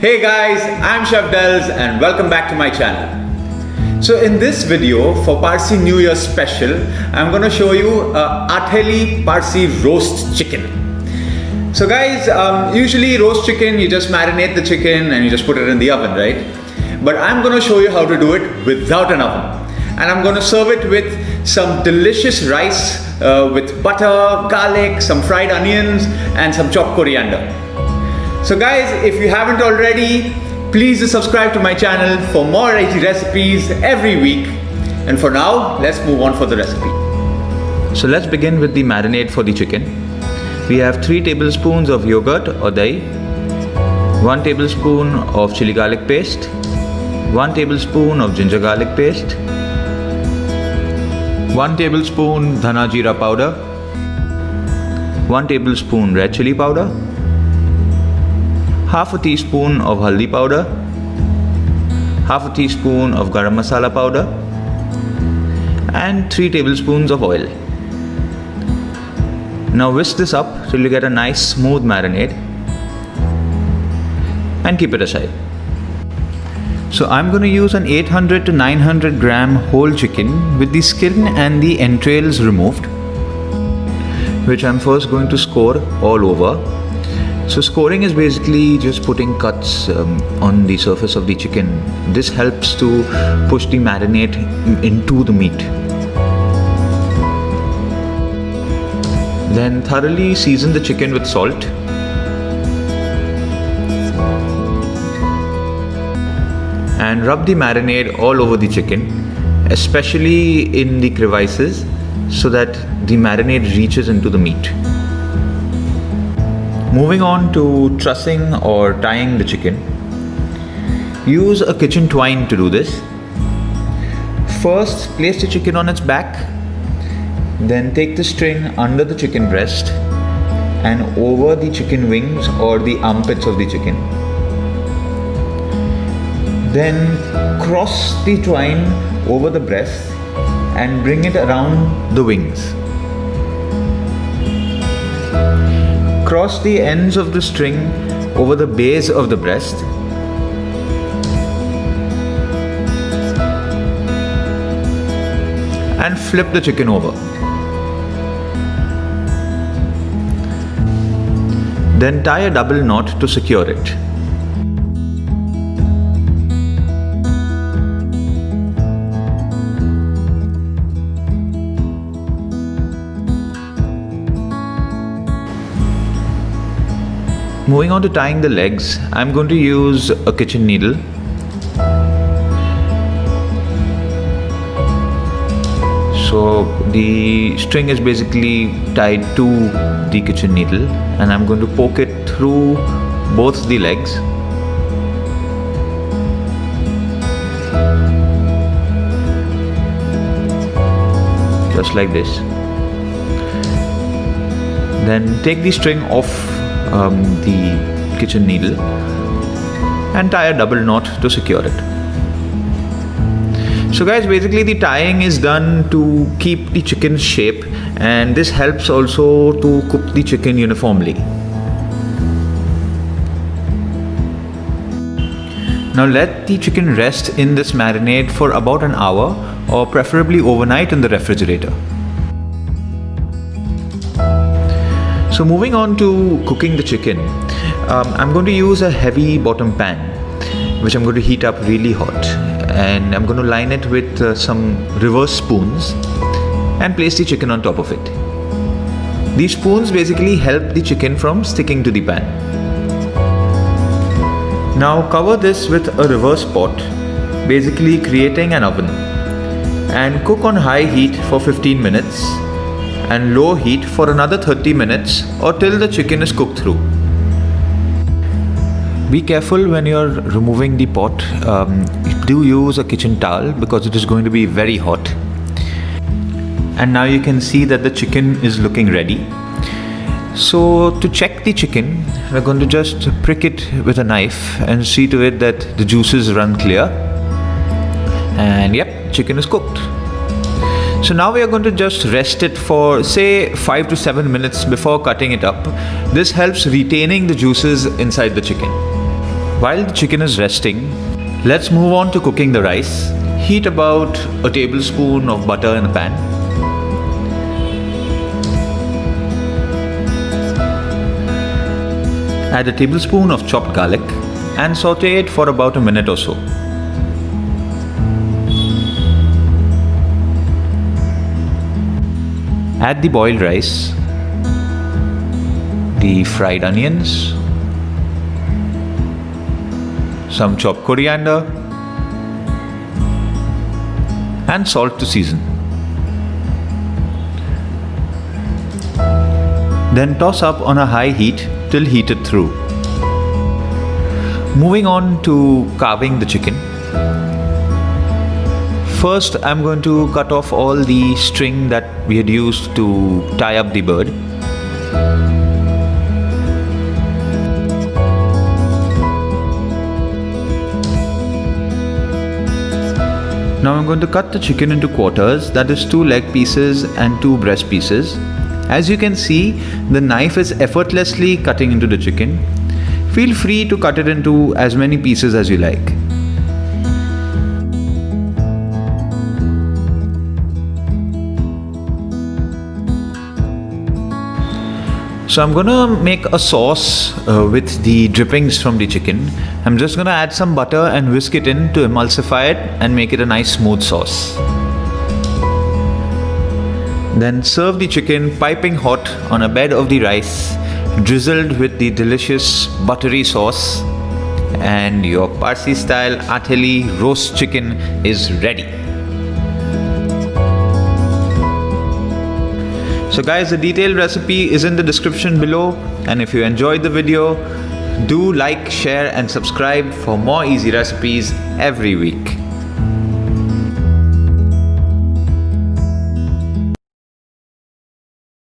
Hey guys, I'm Chef Delz and welcome back to my channel. So in this video for Parsi New Year special, I'm going to show you Aatheli Parsi roast chicken. So guys, usually roast chicken, you just marinate the chicken and you just put it in the oven, right? But I'm going to show you how to do it without an oven. And I'm going to serve it with some delicious rice with butter, garlic, some fried onions and some chopped coriander. So guys, if you haven't already, please do subscribe to my channel for more easy recipes every week. And for now, let's move on for the recipe. So let's begin with the marinade for the chicken. We have 3 tablespoons of yogurt or dahi, 1 tablespoon of chili garlic paste, 1 tablespoon of ginger garlic paste, 1 tablespoon Dhana jeera powder, 1 tablespoon red chilli powder, half a teaspoon of Haldi powder, half a teaspoon of Garam masala powder, and 3 tablespoons of oil. Now whisk this up till you get a nice smooth marinade and keep it aside. So I'm going to use an 800 to 900 gram whole chicken with the skin and the entrails removed, which I'm first going to score all over. So scoring is basically just putting cuts on the surface of the chicken. This helps to push the marinade into the meat. Then thoroughly season the chicken with salt. And rub the marinade all over the chicken, especially in the crevices, so that the marinade reaches into the meat. Moving on to trussing or tying the chicken. Use a kitchen twine to do this. First, place the chicken on its back. Then take the string under the chicken breast and over the chicken wings or the armpits of the chicken. Then cross the twine over the breast and bring it around the wings. Cross the ends of the string over the base of the breast. And flip the chicken over. Then tie a double knot to secure it. Moving on to tying the legs, I'm going to use a kitchen needle. So the string is basically tied to the kitchen needle and I'm going to poke it through both the legs. Just like this. Then take the string off the kitchen needle and tie a double knot to secure it. So guys, basically the tying is done to keep the chicken's shape, and this helps also to cook the chicken uniformly. Now let the chicken rest in this marinade for about an hour or preferably overnight in the refrigerator. So moving on to cooking the chicken, I'm going to use a heavy bottom pan which I'm going to heat up really hot, and I'm going to line it with some reverse spoons and place the chicken on top of it. These spoons basically help the chicken from sticking to the pan. Now cover this with a reverse pot, basically creating an oven, and cook on high heat for 15 minutes and low heat for another 30 minutes or till the chicken is cooked through. Be careful when you're removing the pot. Do use a kitchen towel because it is going to be very hot. And now you can see that the chicken is looking ready. So to check the chicken, we're going to just prick it with a knife and see to it that the juices run clear. And yep, chicken is cooked. So now we are going to just rest it for say 5 to 7 minutes before cutting it up. This helps retaining the juices inside the chicken. While the chicken is resting, let's move on to cooking the rice. Heat about a tablespoon of butter in the pan. Add a tablespoon of chopped garlic and saute it for about a minute or so. Add the boiled rice, the fried onions, some chopped coriander, and salt to season. Then toss up on a high heat till heated through. Moving on to carving the chicken. First, I'm going to cut off all the string that we had used to tie up the bird. Now I'm going to cut the chicken into quarters, that is 2 leg pieces and 2 breast pieces. As you can see, the knife is effortlessly cutting into the chicken. Feel free to cut it into as many pieces as you like. So I'm gonna make a sauce with the drippings from the chicken. I'm just gonna add some butter and whisk it in to emulsify it and make it a nice smooth sauce. Then serve the chicken piping hot on a bed of the rice, drizzled with the delicious buttery sauce, and your Parsi style Aatheli roast chicken is ready. So guys, the detailed recipe is in the description below, and if you enjoyed the video, do like, share and subscribe for more easy recipes every week.